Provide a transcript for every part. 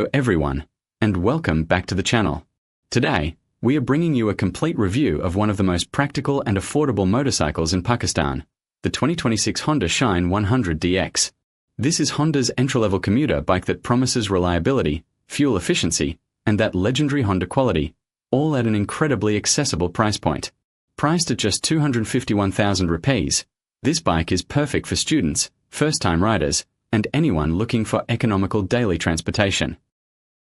Hello everyone, and welcome back to the channel. Today, we are bringing you a complete review of one of the most practical and affordable motorcycles in Pakistan, the 2026 Honda Shine 100DX. This is Honda's entry-level commuter bike that promises reliability, fuel efficiency, and that legendary Honda quality, all at an incredibly accessible price point. Priced at just 251,000 rupees, this bike is perfect for students, first-time riders, and anyone looking for economical daily transportation.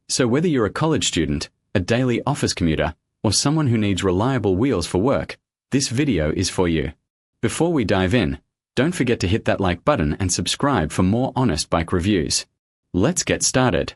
So whether you're a college student, a daily office commuter, or someone who needs reliable wheels for work, this video is for you. Before we dive in, don't forget to hit that like button and subscribe for more honest bike reviews. Let's get started.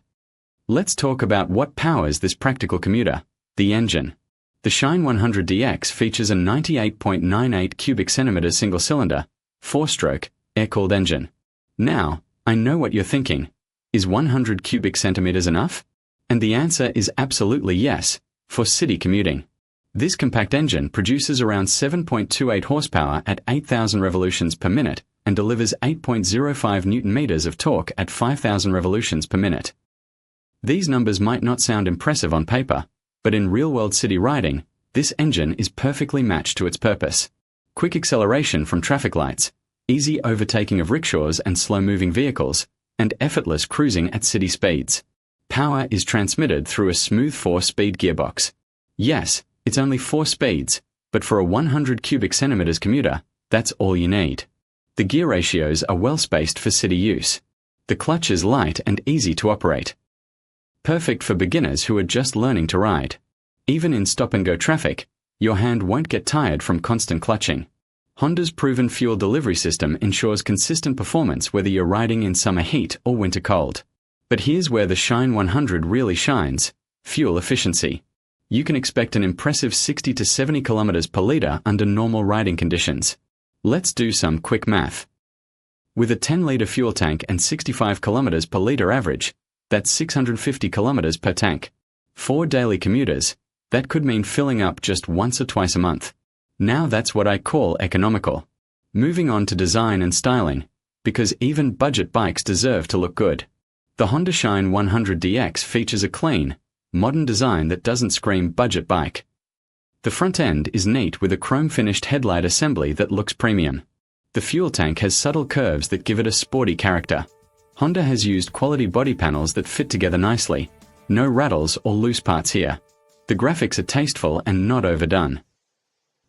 Let's talk about what powers this practical commuter, the engine. The Shine 100DX features a 98.98 cubic centimeters single-cylinder, 4-stroke, air-cooled engine. Now, I know what you're thinking. Is 100 cubic centimeters enough? And the answer is absolutely yes, for city commuting. This compact engine produces around 7.28 horsepower at 8,000 revolutions per minute and delivers 8.05 Newton-meters of torque at 5,000 revolutions per minute. These numbers might not sound impressive on paper, but in real-world city riding, this engine is perfectly matched to its purpose. Quick acceleration from traffic lights, easy overtaking of rickshaws and slow-moving vehicles, and effortless cruising at city speeds. Power is transmitted through a smooth 4-speed gearbox. Yes, it's only 4 speeds, but for a 100 cubic centimeters commuter, that's all you need. The gear ratios are well spaced for city use. The clutch is light and easy to operate. Perfect for beginners who are just learning to ride. Even in stop-and-go traffic, your hand won't get tired from constant clutching. Honda's proven fuel delivery system ensures consistent performance whether you're riding in summer heat or winter cold. But here's where the Shine 100 really shines: fuel efficiency. You can expect an impressive 60 to 70 kilometers per liter under normal riding conditions. Let's do some quick math. With a 10-liter fuel tank and 65 kilometers per liter average, that's 650 kilometers per tank. 4 daily commuters, that could mean filling up just once or twice a month. Now that's what I call economical. Moving on to design and styling, because even budget bikes deserve to look good. The Honda Shine 100DX features a clean, modern design that doesn't scream budget bike. The front end is neat with a chrome-finished headlight assembly that looks premium. The fuel tank has subtle curves that give it a sporty character. Honda has used quality body panels that fit together nicely. No rattles or loose parts here. The graphics are tasteful and not overdone.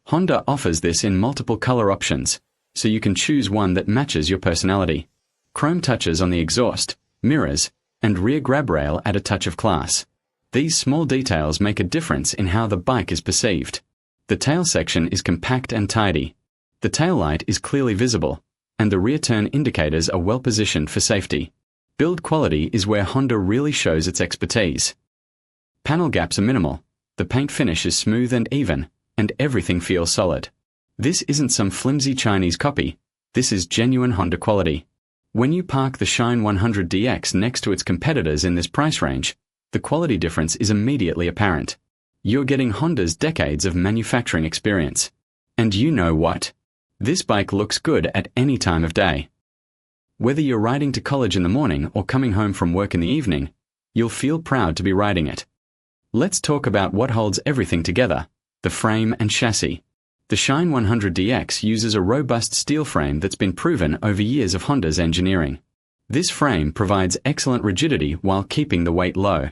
Honda offers this in multiple color options, so you can choose one that matches your personality. Chrome touches on the exhaust, mirrors, and rear grab rail add a touch of class. These small details make a difference in how the bike is perceived. The tail section is compact and tidy. The taillight is clearly visible, and the rear turn indicators are well positioned for safety. Build quality is where Honda really shows its expertise. Panel gaps are minimal, the paint finish is smooth and even, and everything feels solid. This isn't some flimsy Chinese copy, this is genuine Honda quality. When you park the Shine 100DX next to its competitors in this price range, the quality difference is immediately apparent. You're getting Honda's decades of manufacturing experience. And you know what? This bike looks good at any time of day. Whether you're riding to college in the morning or coming home from work in the evening, you'll feel proud to be riding it. Let's talk about what holds everything together: the frame and chassis. The Shine 100DX uses a robust steel frame that's been proven over years of Honda's engineering. This frame provides excellent rigidity while keeping the weight low.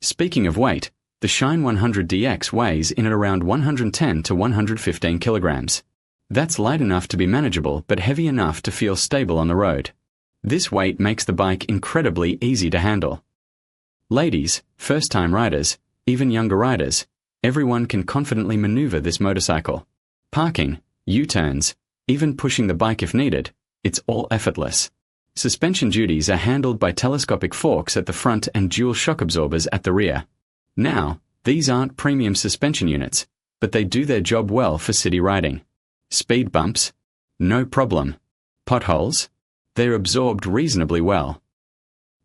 Speaking of weight, the Shine 100DX weighs in at around 110 to 115 kilograms. That's light enough to be manageable but heavy enough to feel stable on the road. This weight makes the bike incredibly easy to handle. Ladies, first-time riders, even younger riders, everyone can confidently maneuver this motorcycle. Parking, U-turns, even pushing the bike if needed, it's all effortless. Suspension duties are handled by telescopic forks at the front and dual shock absorbers at the rear. Now, these aren't premium suspension units, but they do their job well for city riding. Speed bumps? No problem. Potholes? They're absorbed reasonably well.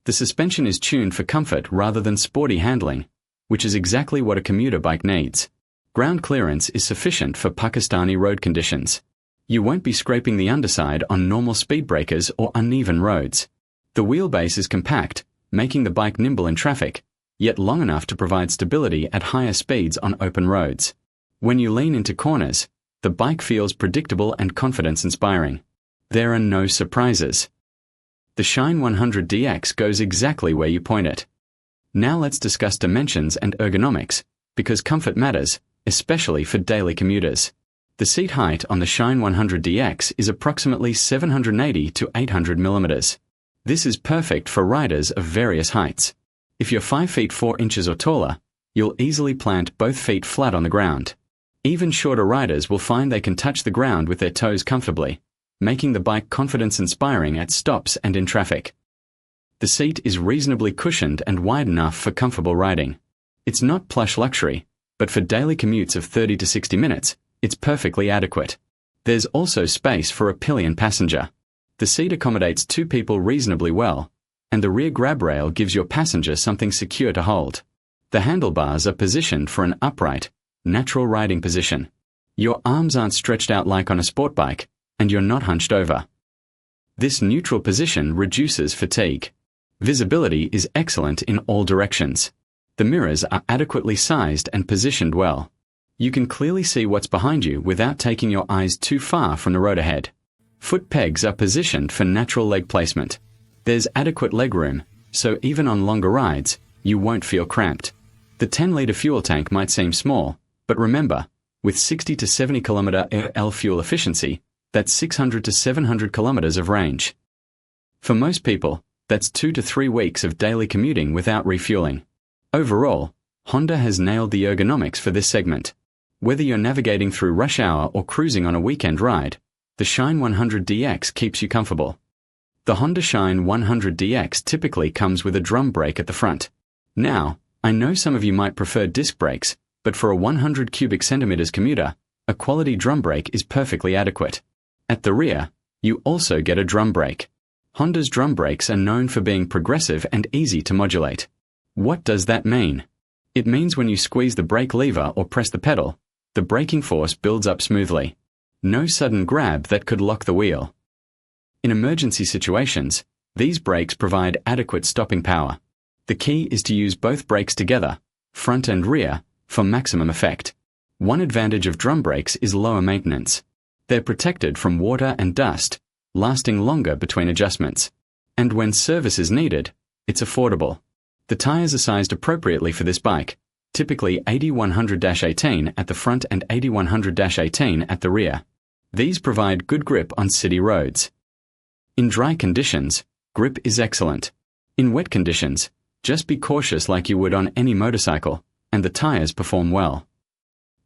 The suspension is tuned for comfort rather than sporty handling, which is exactly what a commuter bike needs. Ground clearance is sufficient for Pakistani road conditions. You won't be scraping the underside on normal speed breakers or uneven roads. The wheelbase is compact, making the bike nimble in traffic, yet long enough to provide stability at higher speeds on open roads. When you lean into corners, the bike feels predictable and confidence-inspiring. There are no surprises. The Shine 100DX goes exactly where you point it. Now let's discuss dimensions and ergonomics, because comfort matters, especially for daily commuters. The seat height on the Shine 100DX is approximately 780 to 800 millimeters. This is perfect for riders of various heights. If you're 5 feet 4 inches or taller, you'll easily plant both feet flat on the ground. Even shorter riders will find they can touch the ground with their toes comfortably, making the bike confidence-inspiring at stops and in traffic. The seat is reasonably cushioned and wide enough for comfortable riding. It's not plush luxury, but for daily commutes of 30 to 60 minutes, it's perfectly adequate. There's also space for a pillion passenger. The seat accommodates 2 people reasonably well, and the rear grab rail gives your passenger something secure to hold. The handlebars are positioned for an upright, natural riding position. Your arms aren't stretched out like on a sport bike, and you're not hunched over. This neutral position reduces fatigue. Visibility is excellent in all directions. The mirrors are adequately sized and positioned well. You can clearly see what's behind you without taking your eyes too far from the road ahead. Foot pegs are positioned for natural leg placement. There's adequate leg room, so even on longer rides, you won't feel cramped. The 10-liter fuel tank might seem small, but remember, with 60 to 70 km L fuel efficiency, that's 600 to 700 kilometers of range. For most people, that's 2 to 3 weeks of daily commuting without refueling. Overall, Honda has nailed the ergonomics for this segment. Whether you're navigating through rush hour or cruising on a weekend ride, the Shine 100DX keeps you comfortable. The Honda Shine 100DX typically comes with a drum brake at the front. Now, I know some of you might prefer disc brakes, but for a 100 cubic centimeters commuter, a quality drum brake is perfectly adequate. At the rear, you also get a drum brake. Honda's drum brakes are known for being progressive and easy to modulate. What does that mean? It means when you squeeze the brake lever or press the pedal, the braking force builds up smoothly. No sudden grab that could lock the wheel. In emergency situations, these brakes provide adequate stopping power. The key is to use both brakes together, front and rear, for maximum effect. One advantage of drum brakes is lower maintenance. They're protected from water and dust, lasting longer between adjustments. And when service is needed, it's affordable. The tires are sized appropriately for this bike, typically 80-100-18 at the front and 80-100-18 at the rear. These provide good grip on city roads. In dry conditions, grip is excellent. In wet conditions, just be cautious like you would on any motorcycle, and the tires perform well.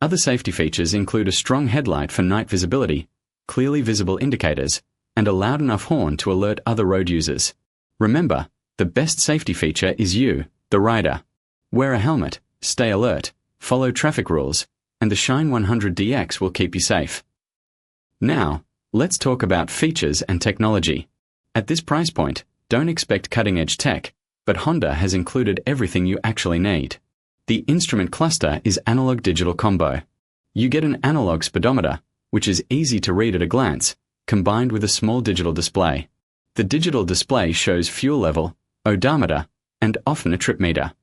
Other safety features include a strong headlight for night visibility, clearly visible indicators, and a loud enough horn to alert other road users. Remember, the best safety feature is you, the rider. Wear a helmet, stay alert, follow traffic rules, and the Shine 100DX will keep you safe. Now, let's talk about features and technology. At this price point, don't expect cutting-edge tech, but Honda has included everything you actually need. The instrument cluster is analog-digital combo. You get an analog speedometer, which is easy to read at a glance, combined with a small digital display. The digital display shows fuel level, odometer, and often a trip meter.